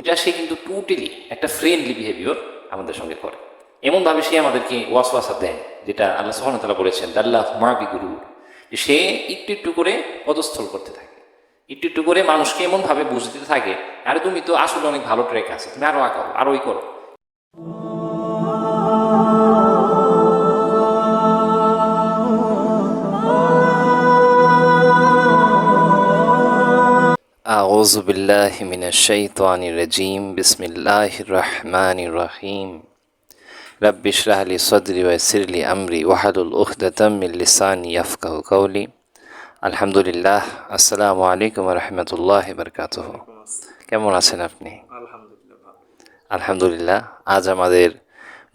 এটা সে কিন্তু টোটালি একটা ফ্রেন্ডলি বিহেভিয়ার আমাদের সঙ্গে করে। এমনভাবে সে আমাদেরকে ওয়াসওয়াসা দেয়, যেটা আল্লাহ সুবহানাহু ওয়া তাআলা বলেছেন আল্লাহ মাবি গুরুর, যে সে একটু একটু করে পদস্থল করতে থাকে, একটু একটু করে মানুষকে এমনভাবে বুঝ দিতে থাকে, আরে তুমি তো আসলে অনেক ভালো ট্র্যাক আছে, তুমি আরো আঁকাও, আরো ই করো। أعوذ بالله من الشيطان الرجيم بسم الله الرحمن الرحيم رب اشرح لي صدري ويسر لي أمري واحلل عقدة من لساني يفقهوا قولي আলহামদুলিল্লাহ। আসসালামু আলাইকুম রহমতুল্লাহ বরকাতুহ। কেমন আছেন আপনি? আলহামদুলিল্লাহ। আজ আমাদের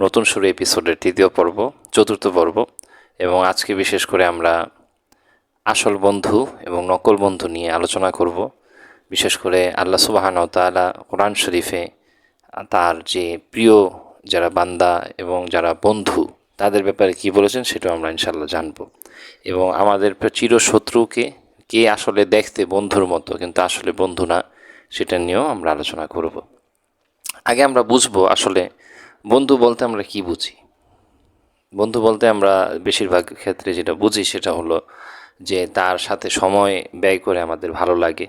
নতুন শুরু এপিসোডের তৃতীয় পর্ব, চতুর্থ পর্ব, এবং আজকে বিশেষ করে আমরা আসল বন্ধু এবং নকল বন্ধু নিয়ে আলোচনা করব। বিশেষ করে আল্লাহ সুবহানাহু ওয়া তাআলা কোরআন শরীফে তার যে প্রিয় যারা বান্দা এবং যারা বন্ধু তাদের ব্যাপারে কি বলেছেন সেটাও আমরা ইনশাআল্লাহ জানব। এবং আমাদের চিরশত্রুকে কে আসলে দেখতে বন্ধুর মতো কিন্তু আসলে বন্ধু না, সেটা নিয়েও আমরা আলোচনা করব। আগে আমরা বুঝবো আসলে বন্ধু বলতে আমরা কি বুঝি। বন্ধু বলতে আমরা বেশিরভাগ ক্ষেত্রে যেটা বুঝি সেটা হলো যে তার সাথে সময় ব্যয় করে আমাদের ভালো লাগে,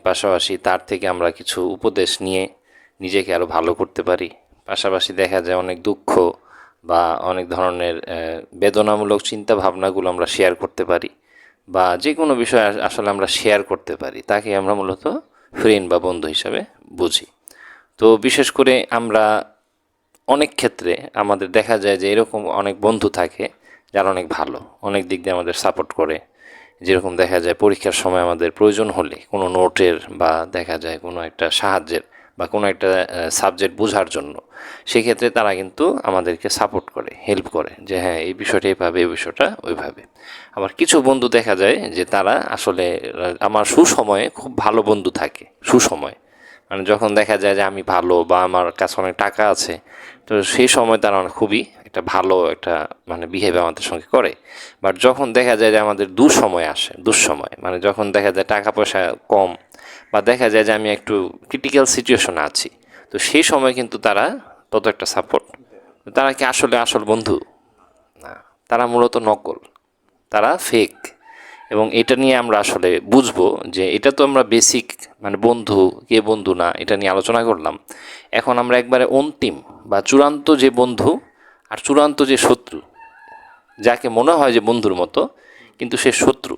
পাশাপাশি তার থেকে আমরা কিছু উপদেশ নিয়ে নিজেকে আরও ভালো করতে পারি। পাশাপাশি দেখা যায় অনেক দুঃখ বা অনেক ধরনের বেদনামূলক চিন্তা ভাবনাগুলো আমরা শেয়ার করতে পারি, বা যে কোনো বিষয় আসলে আমরা শেয়ার করতে পারি, তাকে আমরা মূলত ফ্রেন্ড বা বন্ধু হিসাবে বুঝি। তো বিশেষ করে আমরা অনেক ক্ষেত্রে আমাদের দেখা যায় যে এরকম অনেক বন্ধু থাকে যারা অনেক ভালো, অনেক দিক দিয়ে আমাদের সাপোর্ট করে। যেরকম দেখা যায় পরীক্ষার সময় আমাদের প্রয়োজন হলে কোনো নোটের বা দেখা যায় কোনো একটা সাহায্যের বা কোনো একটা সাবজেক্ট বোঝার জন্য, সেক্ষেত্রে তারা কিন্তু আমাদেরকে সাপোর্ট করে, হেল্প করে, যে হ্যাঁ এই বিষয়টা এইভাবে, এই বিষয়টা ওইভাবে। আবার কিছু বন্ধু দেখা যায় যে তারা আসলে আমার সুসময়ে খুব ভালো বন্ধু থাকে। সুসময় মানে যখন দেখা যায় যে আমি ভালো বা আমার কাছে অনেক টাকা আছে, তো সেই সময় তারা খুবই একটা ভালো একটা মানে বিহেভ আমাদের সঙ্গে করে। বাট যখন দেখা যায় যে আমাদের দুঃসময় আসে, দুঃসময় মানে যখন দেখা যায় টাকা পয়সা কম বা দেখা যায় যে আমি একটু ক্রিটিক্যাল সিচুয়েশনে আছি, তো সেই সময় কিন্তু তারা তত একটা সাপোর্ট। তারা কি আসলে আসল বন্ধু? না, তারা মূলত নকল, তারা ফেক। এবং এটা নিয়ে আমরা আসলে বুঝবো যে এটা তো আমরা বেসিক মানে বন্ধু কে বন্ধু না এটা নিয়ে আলোচনা করলাম। এখন আমরা একবারে অন্তিম বা চূড়ান্ত যে বন্ধু আর চূড়ান্ত যে শত্রু, যাকে মনে হয় যে বন্ধুর মতো কিন্তু সে শত্রু।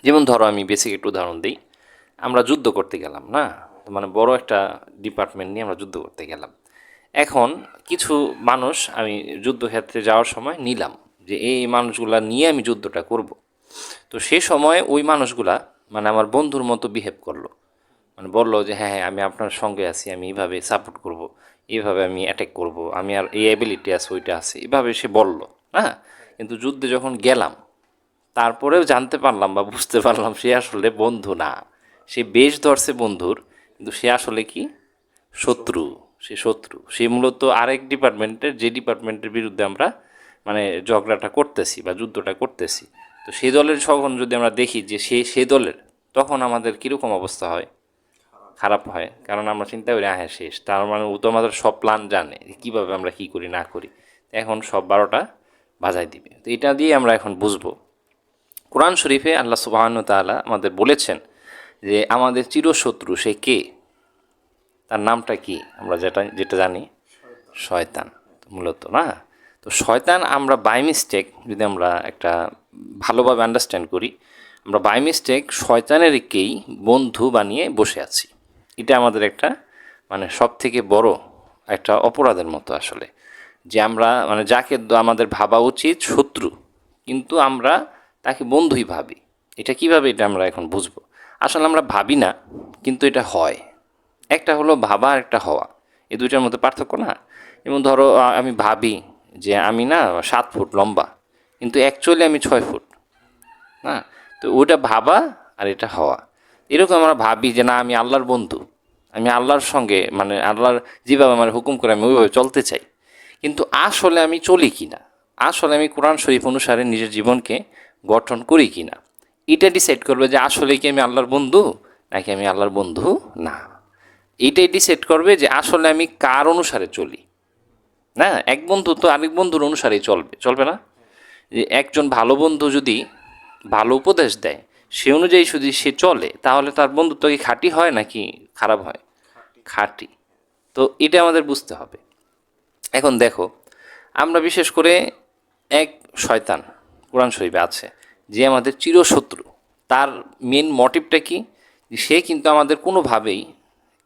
যেমন ধরো আমি বেসিক একটু উদাহরণ দিই। আমরা যুদ্ধ করতে গেলাম না, মানে বড় একটা ডিপার্টমেন্ট নিয়ে আমরা যুদ্ধ করতে গেলাম। এখন কিছু মানুষ আমি যুদ্ধক্ষেত্রে যাওয়ার সময় নিলাম যে এই মানুষগুলা নিয়ে আমি যুদ্ধটা করব। তো সে সময় ওই মানুষগুলা মানে আমার বন্ধুর মতো বিহেভ করলো, মানে বললো যে হ্যাঁ হ্যাঁ আমি আপনার সঙ্গে আছি, আমি এইভাবে সাপোর্ট করব, এইভাবে আমি অ্যাটাক করব, আমি আর এই অ্যাবিলিটি আছে ওইটা আছে, এভাবে সে বললো। হ্যাঁ, কিন্তু যুদ্ধে যখন গেলাম তারপরেও জানতে পারলাম বা বুঝতে পারলাম সে আসলে বন্ধু না। সে বেশ ধরছে বন্ধুর, কিন্তু সে আসলে কি শত্রু। সে শত্রু, সে মূলত আরেক ডিপার্টমেন্টের, যে ডিপার্টমেন্টের বিরুদ্ধে আমরা মানে ঝগড়াটা করতেছি বা যুদ্ধটা করতেছি। তো সেই দলের যখন যদি আমরা দেখি যে সে দলের, তখন আমাদের কীরকম অবস্থা হয়? খারাপ হয়। কারণ আমরা চিন্তা করি হ্যাঁ শেষ, তার মানে ও তো আমাদের সব প্ল্যান জানে কীভাবে আমরা কী করি না করি, এখন সব 12টা বাজায় দিবে। তো এটা দিয়ে আমরা এখন বুঝবো। কোরআন শরীফে আল্লাহ সুবহানাহু ওয়া তাআলা আমাদের বলেছেন যে আমাদের চিরশত্রু সে কে, তার নামটা কি? আমরা যেটা যেটা জানি শয়তান মূলত না। তো শয়তান আমরা বাই মিস্টেক যদি আমরা একটা ভালোভাবে আন্ডারস্ট্যান্ড করি, আমরা বাই মিস্টেক শয়তানেরকেই বন্ধু বানিয়ে বসে আছি। এটা আমাদের একটা মানে সব থেকে বড় একটা অপরাধের মতো আসলে, যে আমরা মানে যাকে আমাদের ভাবা উচিত শত্রু, কিন্তু আমরা তাকে বন্ধুই ভাবি। এটা কিভাবে, এটা আমরা এখন বুঝবো। আসলে আমরা ভাবি না, কিন্তু এটা হয়। একটা হলো ভাবা আর একটা হওয়া, এই দুইটার মধ্যে পার্থক্য না। যেমন ধরো আমি ভাবি যে আমি না 7 ফুট লম্বা, কিন্তু অ্যাকচুয়ালি আমি 6 ফুট। না, তো ওটা ভাবা আর এটা হওয়া। এরকম আমরা ভাবি যে না আমি আল্লাহর বন্ধু, আমি আল্লাহর সঙ্গে মানে আল্লাহর যেভাবে আমার হুকুম করে আমি ওইভাবে চলতে চাই। কিন্তু আসলে আমি চলি কি না, আসলে আমি কোরআন শরীফ অনুসারে নিজের জীবনকে গঠন করি কি না, এটা ডিসাইড করবে যে আসলে কি আমি আল্লাহর বন্ধু নাকি আমি আল্লাহর বন্ধু না। এইটাই ডিসাইড করবে যে আসলে আমি কার অনুসারে চলি। না, এক বন্ধু তো আরেক বন্ধুর অনুসারেই চলবে না। যে একজন ভালো বন্ধু যদি ভালো উপদেশ দেয় সে অনুযায়ী যদি সে চলে তাহলে তার বন্ধুত্ব কি খাঁটি হয় নাকি খারাপ হয়? খাঁটি। তো এটা আমাদের বুঝতে হবে। এখন দেখো, আমরা বিশেষ করে এক শয়তান কোরআন শরীফে আছে যে আমাদের চিরশত্রু। তার মেন মোটিভটা কি? সে কিন্তু আমাদের কোনোভাবেই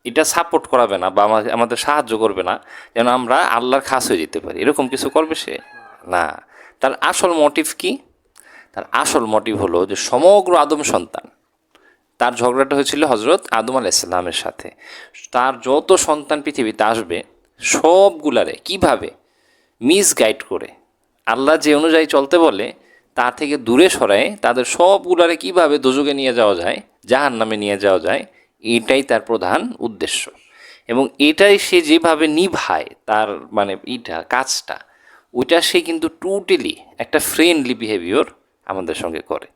এটা সাপোর্ট করাবে না বা আমাদের সাহায্য করবে না যেন আমরা আল্লাহর খাস হয়ে যেতে পারি। এরকম কিছু করবে সে? না। তার আসল মোটিভ কি? তার আসল মোটিভ হলো যে সমগ্র আদম সন্তান, তার ঝগড়াটা হয়েছিল হজরত আদম আলাইসাল্লামের সাথে। তার যত সন্তান পৃথিবীতে আসবে সবগুলারে কিভাবে মিসগাইড করে আল্লাহ যে অনুযায়ী চলতে বলে তার থেকে দূরে সরায় তাদের সবগুলারে কিভাবে দোজকে নিয়ে যাওয়া যায়, জাহান নামে নিয়ে যাওয়া যায়, এটাই তার প্রধান উদ্দেশ্য। এবং এটাই সে যেভাবে নিভায় তার মানে কাজটা, ওইটা সে কিন্তু টোটালি একটা ফ্রেন্ডলি বিহেভিয়ার আমাদের সঙ্গে করে।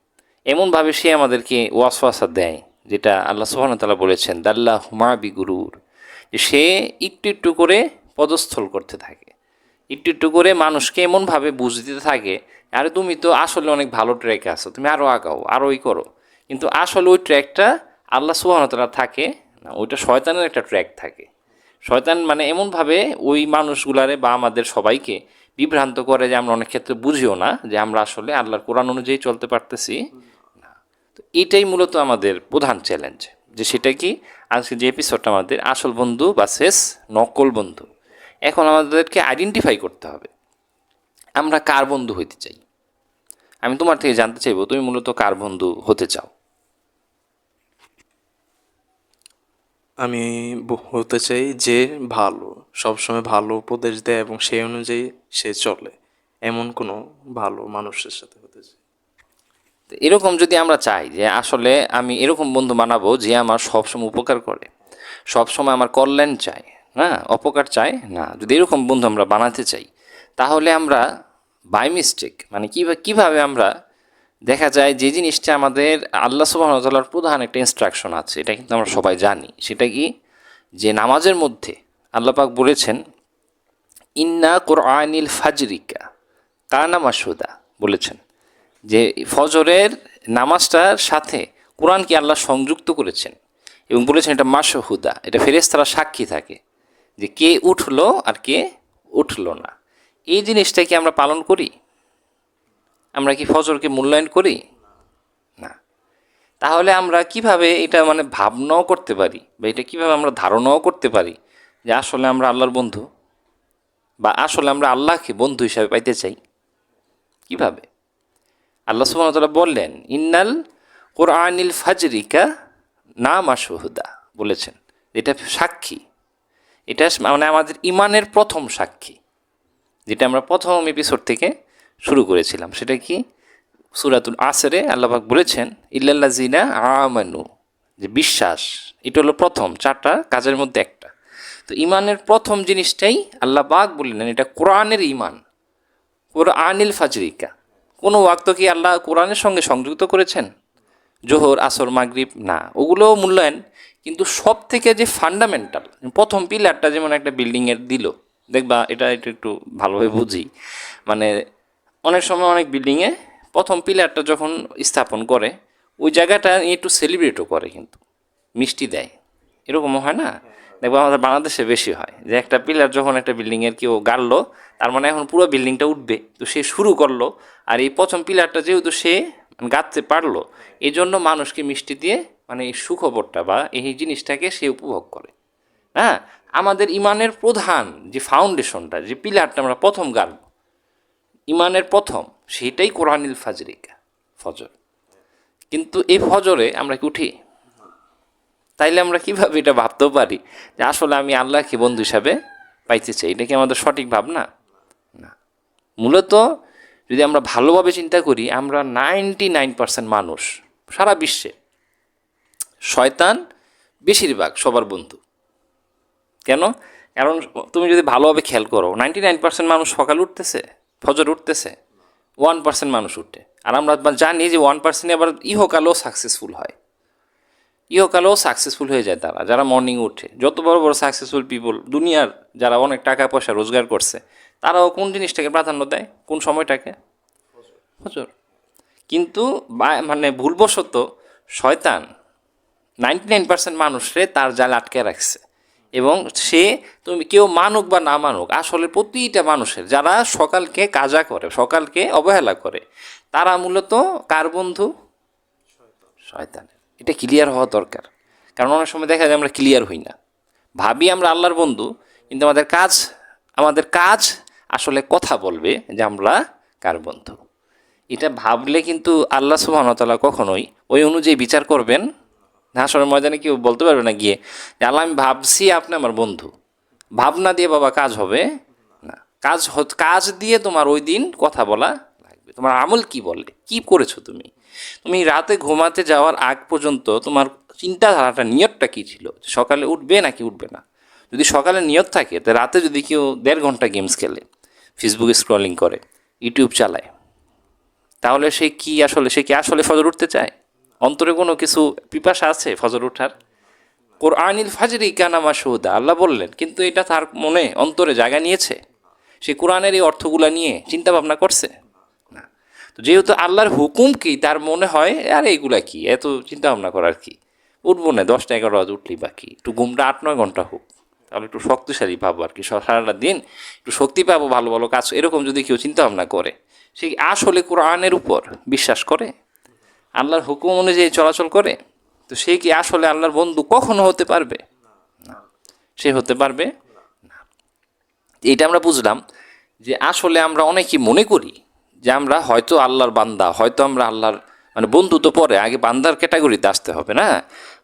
এমনভাবে সে আমাদেরকে ওয়াসওয়াসা দেয়, যেটা আল্লাহ সুবহানাহু ওয়া তাআলা বলেছেন দাল্লাহু মা বিগুরুর, যে সে একটু একটু করে পদস্থল করতে থাকে, একটু একটু করে মানুষকে এমনভাবে বুঝ দিতে থাকে, আরে তুমি তো আসলে অনেক ভালো ট্র্যাকে আছো, তুমি আরও আগাও, আরও করো। কিন্তু আসলে ওই ট্র্যাকটা আল্লাহ সুবহানাহু ওয়া তাআলা থাকে না, ওইটা শয়তানের একটা ট্র্যাক থাকে। শয়তান মানে এমনভাবে ওই মানুষগুলারে বা আমাদের সবাইকে বিভ্রান্ত করে যে আমরা অনেক ক্ষেত্রে বুঝিও না যে আমরা আসলে আল্লাহর কোরআন অনুযায়ী চলতে পারতেছি না। তো এটাই মূলত আমাদের প্রধান চ্যালেঞ্জ, যে সেটা কি আজকে যে এপিসোডটা আমাদের আসল বন্ধু বা শেষ নকল বন্ধু। এখন আমাদেরকে আইডেন্টিফাই করতে হবে আমরা কার বন্ধু হইতে চাই। আমি তোমার থেকে জানতে চাইবো তুমি মূলত কার বন্ধু হতে চাও? আমি হতে চাই যে ভালো, সবসময় ভালো উপদেশ দেয় এবং সেই অনুযায়ী সে চলে, এমন কোনো ভালো মানুষের সাথে হতে চাই। তো এরকম যদি আমরা চাই যে আসলে আমি এরকম বন্ধু বানাবো যে আমার সবসময় উপকার করে, সবসময় আমার কল্যাণ চায়, হ্যাঁ, অপকার চায় না, যদি এরকম বন্ধু আমরা বানাতে চাই তাহলে আমরা বাই মিস্টেক মানে কীভাবে আমরা দেখা যায় যে জিনিসটা আমাদের আল্লাহ সুবহানাহু ওয়া তাআলার প্রধান একটা ইনস্ট্রাকশন আছে, এটা কিন্তু আমরা সবাই জানি। সেটা কি? যে নামাজের মধ্যে আল্লাহ পাক বলেছেন ইন্না কুরআনিল ফাজরিকা কানা মাশহুদা, বলেছেন যে ফজরের নামাজটার সাথে কোরআনকে আল্লাহ সংযুক্ত করেছেন এবং বলেছেন এটা মাশহুদা, এটা ফেরেশতারা সাক্ষী থাকে যে কে উঠলো আর কে উঠলো না। এই জিনিসটা কি আমরা পালন করি? আমরা কি ফজরকে মূল্যায়ন করি? না। তাহলে আমরা কিভাবে এটা মানে ভাবনাও করতে পারি বা এটা কিভাবে আমরা ধারণাও করতে পারি যে আসলে আমরা আল্লাহর বন্ধু বা আসলে আমরা আল্লাহকে বন্ধু হিসাবে পাইতে চাই? কিভাবে? আল্লাহ সুবহানাহু ওয়া তাআলা বললেন ইন্নাল কুরআনিল ফাজরিকা না মাশহুদা, বলেছেন এটা সাক্ষী, এটা মানে আমাদের ইমানের প্রথম সাক্ষী, যেটা আমরা প্রথম এপিসোড থেকে শুরু করেছিলাম। সেটা কি? সূরাতুল আসরে আল্লাহ পাক বলেছেন ইল্লাল্লাযিনা আমানু, যে বিশ্বাস, এটা হলো প্রথম 4টা কাজের মধ্যে একটা। তো ইমানের প্রথম জিনিসটাই আল্লাহ পাক বললেন এটা কোরআনের ইমান, কোরআনিল ফাজরিকা। কোনো ওয়াক্ত কি আল্লাহ কোরআনের সঙ্গে সংযুক্ত করেছেন? জোহর, আসর, মাগরিব? না, ওগুলোও মূল্যায়ন। কিন্তু সব থেকে যে ফান্ডামেন্টাল প্রথম পিলারটা, যেমন একটা বিল্ডিংয়ের দিল, দেখবা এটা একটু ভালোভাবে বুঝি, মানে অনেক সময় অনেক বিল্ডিংয়ে প্রথম পিলারটা যখন স্থাপন করে ওই জায়গাটা একটু সেলিব্রেটও করে, কিন্তু মিষ্টি দেয়, এরকমও হয় না? দেখবো আমাদের বাংলাদেশে বেশি হয় যে একটা পিলার যখন একটা বিল্ডিংয়ের কেউ গাড়লো তার মানে এখন পুরো বিল্ডিংটা উঠবে, তো সে শুরু করলো, আর এই প্রথম পিলারটা যেহেতু সে গাঁথতে পারলো এই জন্য মানুষকে মিষ্টি দিয়ে মানে এই সুখবরটা বা এই জিনিসটাকে সে উপভোগ করে। হ্যাঁ, আমাদের ইমানের প্রধান যে ফাউন্ডেশনটা, যে পিলারটা আমরা প্রথম গাড়ব, ইমানের প্রথম, সেটাই কোরআনিল ফাজরিকা, ফজর। কিন্তু এই ফজরে আমরা কি উঠি? তাইলে আমরা কিভাবে এটা ভাবতেও পারি যে আসলে আমি আল্লাহকে বন্ধু হিসাবে পাইতে চাই? এটা কি আমাদের সঠিক ভাবনা? না। মূলত যদি আমরা ভালোভাবে চিন্তা করি, আমরা 99% মানুষ সারা বিশ্বে, শয়তান বেশিরভাগ সবার বন্ধু। কেন? কারণ তুমি যদি ভালোভাবে খেয়াল করো 99% মানুষ সকাল উঠতেছে, ফজর উঠতেছে, 1% মানুষ উঠে। আর আমরা জানি যে 1% আবার ইহকালেও সাকসেসফুল হয়। ইহকালেও সাকসেসফুল হয়ে যায় তারা, যারা মর্নিং উঠে। যত বড় বড় সাকসেসফুল পিপল দুনিয়ার, যারা অনেক টাকা পয়সা রোজগার করছে, তারাও কোন জিনিসটাকে প্রাধান্য দেয়, কোন সময়টাকে? ফজর। কিন্তু মানে ভুলবশত শয়তান 99% মানুষরে তার জালে আটকে রাখছে। এবং সে, তুমি কেউ মানুক বা না মানুক, আসলে প্রতিটা মানুষের যারা সকালকে কাজা করে, সকালকে অবহেলা করে, তারা মূলত কার বন্ধু? শয়তানের। এটা ক্লিয়ার হওয়া দরকার। কারণ অনেক সময় দেখা যায় আমরা ক্লিয়ার হই না, ভাবি আমরা আল্লাহর বন্ধু, কিন্তু আমাদের কাজ আসলে কথা বলবে যে আমরা কার বন্ধু। এটা ভাবলে কিন্তু আল্লাহ সুবহানাহু ওয়া তাআলা কখনোই ওই অনুযায়ী বিচার করবেন না। হাশরের ময়দানে কেউ বলতে পারবে না গিয়ে যে আল্লাহ আমি ভাবছি আপনি আমার বন্ধু। ভাবনা দিয়ে বাবা কাজ হবে না। কাজ দিয়ে তোমার ওই দিন কথা বলা লাগবে। তোমার আমল কি বলে, কি করেছো তুমি? তুমি রাতে ঘুমাতে যাওয়ার আগ পর্যন্ত তোমার চিন্তাধারাটা, নিয়তটা কী ছিল? সকালে উঠবে নাকি উঠবে না? যদি সকালে নিয়ত থাকে, তো রাতে যদি কেউ 1.5 ঘন্টা গেমস খেলে, ফেসবুকে স্ক্রলিং করে, ইউটিউব চালায়, তাহলে সে কি আসলে ফজর উঠতে চায়? অন্তরে কোনো কিছু পিপাসা আছে ফজর ওঠার? কোরআনিল ফাজরি কানা মাশহুদা আল্লাহ বললেন, কিন্তু এটা তার মনে অন্তরে জায়গা নিয়েছে? সে কোরআনের এই অর্থগুলা নিয়ে চিন্তা ভাবনা করছে না। তো যেহেতু আল্লাহর হুকুম কি, তার মনে হয় আর এইগুলা কি, এত চিন্তা ভাবনা করার কি, উঠবো না 10টা 11 উঠলি বাকি, একটু ঘুমটা 8-9 ঘন্টা হোক, তাহলে একটু শক্তিশালী পাবো আর কি, সারাটা দিন একটু শক্তি পাবো, ভালো ভালো কাজ, এরকম যদি কেউ চিন্তা ভাবনা করে, সে আসলে কোরআনের উপর বিশ্বাস করে, আল্লাহর হুকুম অনুযায়ী চলাচল করে, তো সে কি আসলে আল্লাহর বন্ধু কখনো হতে পারবে? না, সে হতে পারবে না। এটা আমরা বুঝলাম যে আসলে আমরা অনেকেই মনে করি যে আমরা হয়তো আল্লাহর বান্দা, হয়তো আমরা আল্লাহর মানে বন্ধু, তো পরে আগে বান্দার ক্যাটাগরিতে আসতে হবে না?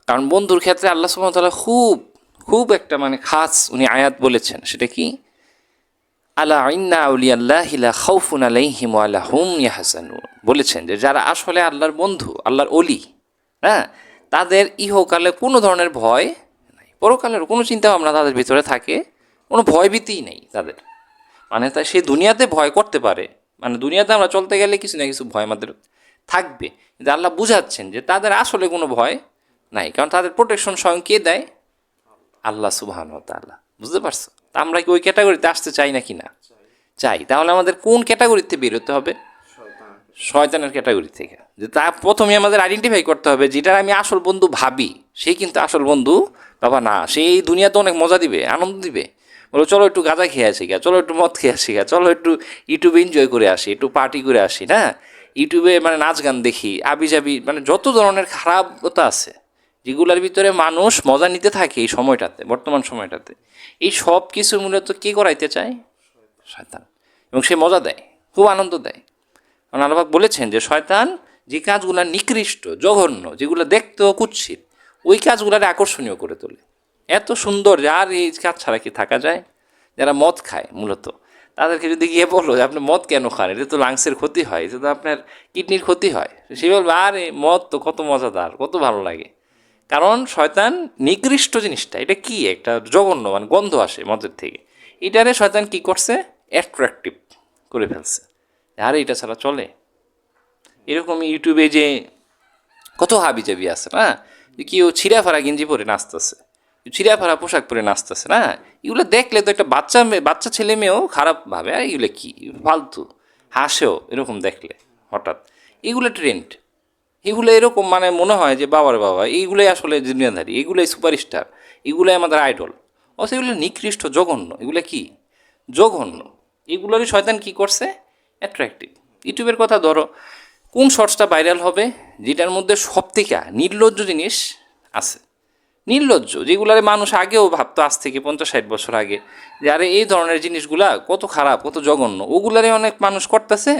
কারণ বন্ধুর ক্ষেত্রে আল্লাহ সুবহানাহু ওয়া তাআলা খুব খুব একটা মানে খাস উনি আয়াত বলেছেন। সেটা কি? আলা ইন্না আউলিয়াল্লাহি লা খাউফুন আলাইহিম ওয়া লা হুম ইয়াহজানুন, বলেছেন যে যারা আসলে আল্লাহর বন্ধু, আল্লাহর অলি, হ্যাঁ, তাদের ইহকালে কোনো ধরনের ভয় নাই, পরকালের কোনো চিন্তা ভাবনা তাদের ভিতরে থাকে, কোনো ভয়ভীতিই নেই তাদের। মানে তাই সে দুনিয়াতে ভয় করতে পারে, মানে দুনিয়াতে আমরা চলতে গেলে কিছু না কিছু ভয় আমাদের থাকবে, কিন্তু আল্লাহ বুঝাচ্ছেন যে তাদের আসলে কোনো ভয় নাই, কারণ তাদের প্রোটেকশন স্বয়ং কে দেয়? আল্লাহ সুবহানাহু ওয়া তাআলা। বুঝতে পারছো? তা আমরা কি ওই ক্যাটাগরিতে আসতে চাই নাকি না? চাই। তাহলে আমাদের কোন ক্যাটাগরিতে বেরোতে হবে? শয়তানের ক্যাটাগরি থেকে। যে তা প্রথমে আমাদের আইডেন্টিফাই করতে হবে, যেটার আমি আসল বন্ধু ভাবি, সেই কিন্তু আসল বন্ধু বাবা না। সেই দুনিয়াতে অনেক মজা দিবে, আনন্দ দিবে, বলো চলো একটু গাঁজা খেয়ে আসি গা, চলো একটু মদ খেয়ে আসি গা, চলো একটু ইউটিউবে এনজয় করে আসি, একটু পার্টি করে আসি, না ইউটিউবে মানে নাচ গান দেখি, আবি যাবি, মানে যত ধরনের খারাপতা আছে যেগুলোর ভিতরে মানুষ মজা নিতে থাকে এই সময়টাতে, বর্তমান সময়টাতে, এই সব কিছু মূলত কে করাইতে চায়? শয়তান। এবং সে মজা দেয়, খুব আনন্দ দেয়। কারণ আল্লাহ বলেছেন যে শয়তান যে কাজগুলো নিকৃষ্ট, জঘন্য, যেগুলো দেখতেও কুৎসিত, ওই কাজগুলোকে আকর্ষণীয় করে তোলে, এত সুন্দর যে আর এই কাজ ছাড়া কি থাকা যায়? যারা মদ খায় মূলত, তাদেরকে যদি গিয়ে বলো যে আপনি মদ কেন খান, এটা তো লাংসের ক্ষতি হয়, এটা তো আপনার কিডনির ক্ষতি হয়, সে বলবে আরে মদ তো কত মজাদার, কত ভালো লাগে। কারণ শয়তান নিকৃষ্ট জিনিসটা, এটা কি একটা জঘন্য, মানে গন্ধ আসে মদের থেকে, এটারে শয়তান কি করছে? অ্যাট্রাকটিভ করে ফেলছে, আরে এটা ছাড়া চলে। এরকম ইউটিউবে যে কত হাবিজাবি আছে না, যে কেউ ছিঁড়াফাড়া গেঞ্জি পরে নাচতেছে, ছিঁড়াফাড়া পোশাক পরে নাচতেছে, না এগুলো দেখলে তো একটা বাচ্চা ছেলে মেয়েও খারাপ ভাবে, আর এগুলো কি ফালতু, হাসেও এরকম দেখলে হঠাৎ। এগুলো ট্রেন্ড, এগুলো এরকম মানে মনে হয় যে বাবার বাবা এইগুলোই আসলে দুনিয়াধারী, এগুলোই সুপারস্টার, এগুলোই আমাদের আইডল। অথচ এগুলো নিকৃষ্ট, জঘন্য, এগুলো কি জঘন্য, এগুলোরই শয়তান কি করছে? অ্যাট্রাক্টিভ। ইউটিউবের কথা ধরো, কোন শর্টসটা ভাইরাল হবে যেটার মধ্যে সব থেকে নির্লজ্জ জিনিস আছে? নির্লজ্জ, যেগুলার মানুষ আগেও ভাবতো, আজ থেকে 50-60 বছর আগে, যে আরে এই ধরনের জিনিসগুলা কত খারাপ, কত জঘন্য, ওগুলারে অনেক মানুষ করতেছে,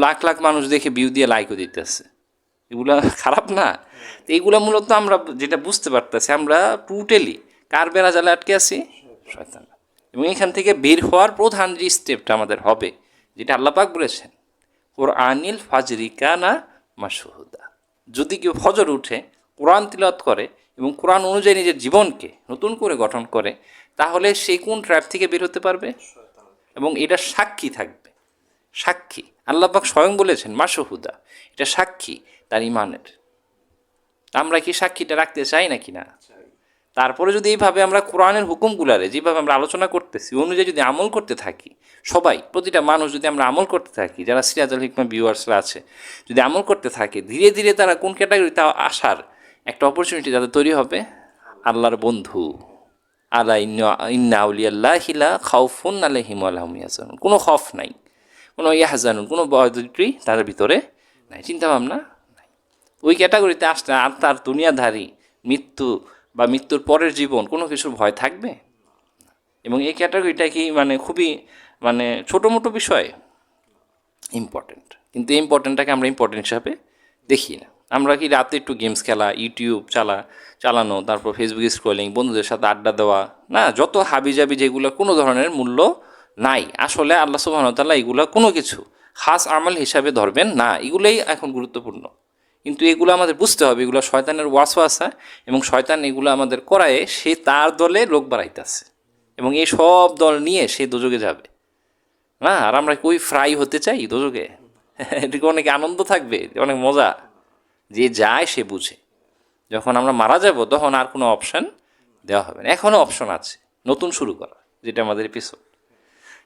লাখ লাখ মানুষ দেখে ভিউ দিয়ে লাইকও দিতেছে। এগুলা খারাপ না? তো এইগুলা মূলত আমরা যেটা বুঝতে পারতেছি, আমরা টোটালি কার বেড়া জালে আটকে আছি? শয়তান। এবং এখান থেকে বের হওয়ার প্রধান যে স্টেপটা আমাদের হবে, যেটা আল্লাহ পাক বলেছেন, কোরআনিল ফাজরি কানা মাশহুদা, যদি কেউ ফজর উঠে কোরআন তিলাওয়াত করে এবং কোরআন অনুযায়ী নিজের জীবনকে নতুন করে গঠন করে, তাহলে সে কোন ট্র্যাপ থেকে বের হতে পারবে? এবং এটা সাক্ষী থাকবে, সাক্ষী। আল্লাহ পাক স্বয়ং বলেছেন মাশহুদা, এটা সাক্ষী তার ইমানের। আমরা কি সাক্ষীটা রাখতে চাই নাকি না? তারপরে যদি এইভাবে আমরা কোরআনের হুকুমগুলারে যেভাবে আমরা আলোচনা করতেছি অনুযায়ী যদি আমল করতে থাকি, সবাই প্রতিটা মানুষ যদি আমরা আমল করতে থাকি, যারা সিরাজুল হিকমা ভিউয়ার্সরা আছে যদি আমল করতে থাকে, ধীরে ধীরে তারা কোন ক্যাটাগরিতে আসার একটা অপরচুনিটি যাদের তৈরি হবে, আল্লাহর বন্ধু, আলা ইন্না আউলিয়াল্লাহি লা খাউফুন আলাইহিম ওয়া লাহুম ইয়াহজানুন, কোনো খফ নাই, কোনো ইয়াহজানুন, কোনো ভয়ভীতি তাদের ভিতরে নাই, চিন্তাভাবনা নাই। ওই ক্যাটাগরিতে আসতে আর তার দুনিয়াধারী মৃত্যু বা মৃত্যুর পরের জীবন কোনো কিছুর ভয় থাকবে? এবং এই ক্যাটাগরিটা কি মানে খুবই মানে ছোটো মোটো বিষয় ইম্পর্টেন্ট, কিন্তু এই ইম্পর্টেন্টটাকে আমরা ইম্পর্টেন্ট হিসাবে দেখি না। আমরা কি রাতে একটু গেমস খেলা, ইউটিউব চালানো, তারপর ফেসবুক স্ক্রলিং, বন্ধুদের সাথে আড্ডা দেওয়া, না যত হাবিজাবি যেগুলো কোনো ধরনের মূল্য নাই, আসলে আল্লাহ সুবহানাহু ওয়া তাআলা এগুলো কোনো কিছু খাস আমল হিসাবে ধরবেন না, এগুলোই এখন গুরুত্বপূর্ণ। কিন্তু এগুলো আমাদের বুঝতে হবে, এগুলো শয়তানের ওয়াসওয়াসা, এবং শয়তান এগুলো আমাদের করায় সে তার দলে লোক বাড়াইতেছে, এবং এই সব দল নিয়ে সে দোজকে যাবে না। আর আমরা কই ফ্রাই হতে চাই দোজকে? এদিকে অনেক আনন্দ থাকবে, অনেক মজা, যে যায় সে বুঝে। যখন আমরা মারা যাব তখন আর কোনো অপশান দেওয়া হবে না। এখনও অপশন আছে নতুন শুরু করা, যেটা আমাদের এপিসোড।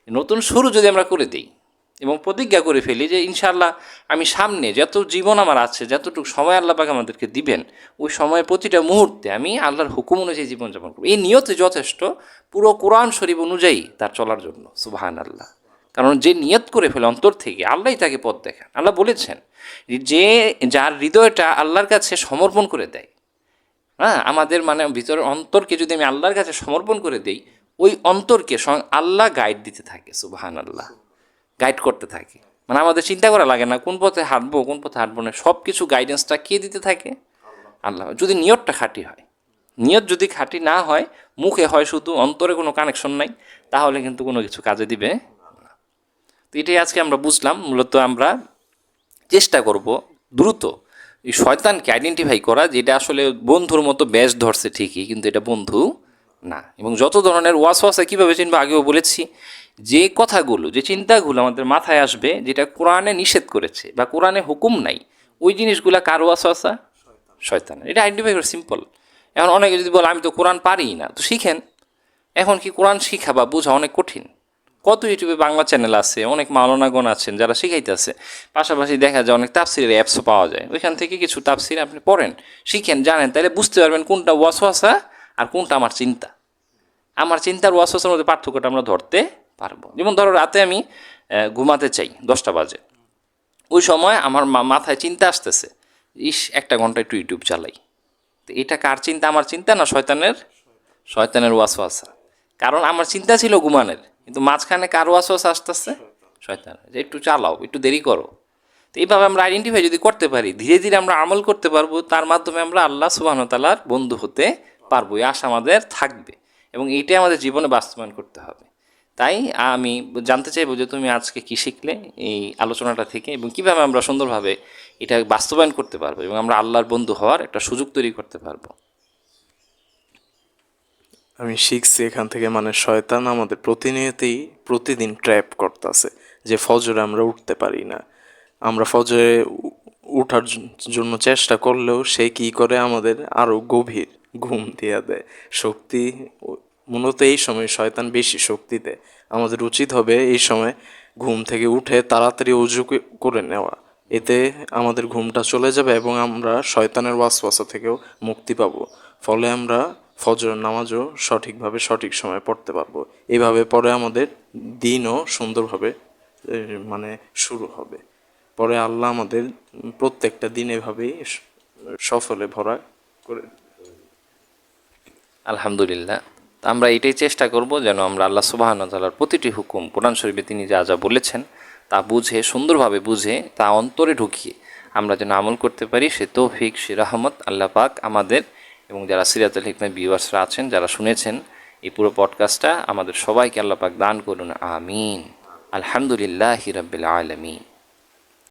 নতুন শুরু যদি আমরা করে দিই এবং প্রতিজ্ঞা করে ফেলি যে ইনশাআল্লাহ আমি সামনে যত জীবন আমার আছে, যতটুকু সময় আল্লাহ পাক আমাদেরকে দিবেন, ওই সময়ের প্রতিটা মুহূর্তে আমি আল্লাহর হুকুম অনুযায়ী জীবনযাপন করব, এই নিয়তে যথেষ্ট পুরো কোরআন শরীফ অনুযায়ী তার চলার জন্য। সুবহানাল্লাহ। কারণ যে নিয়ত করে ফেলে অন্তর থেকে, আল্লাহই তাকে পথ দেখান। আল্লাহ বলেছেন যে যার হৃদয়টা আল্লাহর কাছে সমর্পণ করে দেয়, হ্যাঁ, আমাদের মানে ভিতরের অন্তরকে যদি আমি আল্লাহর কাছে সমর্পণ করে দেই, ওই অন্তরকে স্বয়ং আল্লাহ গাইড দিতে থাকে। সুবহানাল্লাহ। গাইড করতে থাকে, মানে আমাদের চিন্তা করা লাগে না কোন পথে হাঁটবো কোন পথে হাঁটবো না, সব কিছু গাইডেন্সটা কে দিতে থাকে? আল্লাহ। যদি নিয়তটা খাঁটি হয়, নিয়ত যদি খাঁটি না হয়, মুখে হয় শুধু, অন্তরে কোনো কানেকশন নাই, তাহলে কিন্তু কোনো কিছু কাজে দিবে না। তো এটাই আজকে আমরা বুঝলাম। মূলত আমরা চেষ্টা করব দ্রুত এই শয়তানকে আইডেন্টিফাই করা, যেটা আসলে বন্ধুর মতো ব্যাস ধরছে ঠিকই, কিন্তু এটা বন্ধু না। এবং যত ধরনের ওয়াসওয়াসা কীভাবে চিনবো, আগেও বলেছি, যে কথাগুলো, যে চিন্তাগুলো আমাদের মাথায় আসবে, যেটা কোরআনে নিষেধ করেছে বা কোরআনে হুকুম নাই, ওই জিনিসগুলো কার ওয়াসওয়াসা? শয়তানের। এটা আইডেন্টিফাই করা সিম্পল। এখন অনেকে যদি বলে আমি তো কোরআন পারি না, তো শিখেন। এখন কি কোরআন শিখা বা বোঝা অনেক কঠিন? কত ইউটিউবে বাংলা চ্যানেল আছে, অনেক মাওলানাগণ আছেন যারা শিখাইতেছে, পাশাপাশি দেখা যায় অনেক তাফসিরের অ্যাপসও পাওয়া যায়, ওইখান থেকে কিছু তাফসির আপনি পড়েন, শিখেন, জানেন, তাহলে বুঝতে পারবেন কোনটা ওয়াসওয়াসা আর কোনটা আমার চিন্তা। আমার চিন্তার ওয়াসওয়াসার মধ্যে পার্থক্যটা আমরা ধরতে পারবো। যেমন ধরো রাতে আমি ঘুমাতে চাই 10টা বাজে, ওই সময় আমার মাথায় চিন্তা আসতেছে, ইস 1 ঘন্টা একটু ইউটিউব চালাই, তো এটা কার চিন্তা? আমার চিন্তা না শয়তানের? শয়তানের ওয়াসওয়াসা। কারণ আমার চিন্তা ছিল ঘুমানের, কিন্তু মাঝখানে কার ওয়াসওয়াসা আসতেছে? শয়তানের, যে একটু চালাও, একটু দেরি করো। তো এইভাবে আমরা আইডেন্টিফাই যদি করতে পারি, ধীরে ধীরে আমরা আমল করতে পারবো, তার মাধ্যমে আমরা আল্লাহ সুবহানাহু ওয়া তাআলার বন্ধু হতে পারবো। এই আশা আমাদের থাকবে এবং এইটাই আমাদের জীবনে বাস্তবায়ন করতে হবে। তাই আমি জানতে চাইবো যে তুমি আজকে কি শিখলে এই আলোচনাটা থেকে, এবং কীভাবে আমরা সুন্দরভাবে এটা বাস্তবায়ন করতে পারবো এবং আমরা আল্লাহর বন্ধু হওয়ার একটা সুযোগ তৈরি করতে পারবো। আমি শিখছি এখান থেকে, মানে শয়তান আমাদের প্রতিদিন ট্র্যাপ করতেছে, যে ফজরে আমরা উঠতে পারি না, আমরা ফজরে উঠার জন্য চেষ্টা করলেও সে কি করে, আমাদের আরও গভীর ঘুম দিয়ে দেয় শক্তি। মূলত এই সময় শয়তান বেশি শক্তি দেয়। আমাদের উচিত হবে এই সময় ঘুম থেকে উঠে তাড়াতাড়ি অজু করে নেওয়া, এতে আমাদের ঘুমটা চলে যাবে এবং আমরা শয়তানের ওয়াসওয়াসা থেকেও মুক্তি পাবো। ফলে আমরা ফজরের নামাজও সঠিকভাবে সঠিক সময়ে পড়তে পারবো। এইভাবে পরে আমাদের দিনও সুন্দরভাবে মানে শুরু হবে। পরে আল্লাহ আমাদের প্রত্যেকটা দিন এভাবেই সফলে ভরা করে। আলহামদুলিল্লাহ। আমরা এটাই চেষ্টা করব যেন আমরা আল্লাহ সুবহানাহু ওয়া তাআলার প্রতিটি হুকুম কোরআন শরীফে তিনি যা যা বলেছেন তা বুঝে, সুন্দরভাবে বুঝে, তা অন্তরে ঢুকিয়ে আমরা যেন আমল করতে পারি। সে তৌফিক, সে রহমত আল্লাহ পাক আমাদের এবং যারা সিরাতুল হিকমা ভিউয়ার্সরা আছেন, যারা শুনেছেন এই পুরো পডকাস্টটা, আমাদের সবাইকে আল্লাহ পাক দান করুন। আমিন। আলহামদুলিল্লাহি রাব্বিল আলামিন।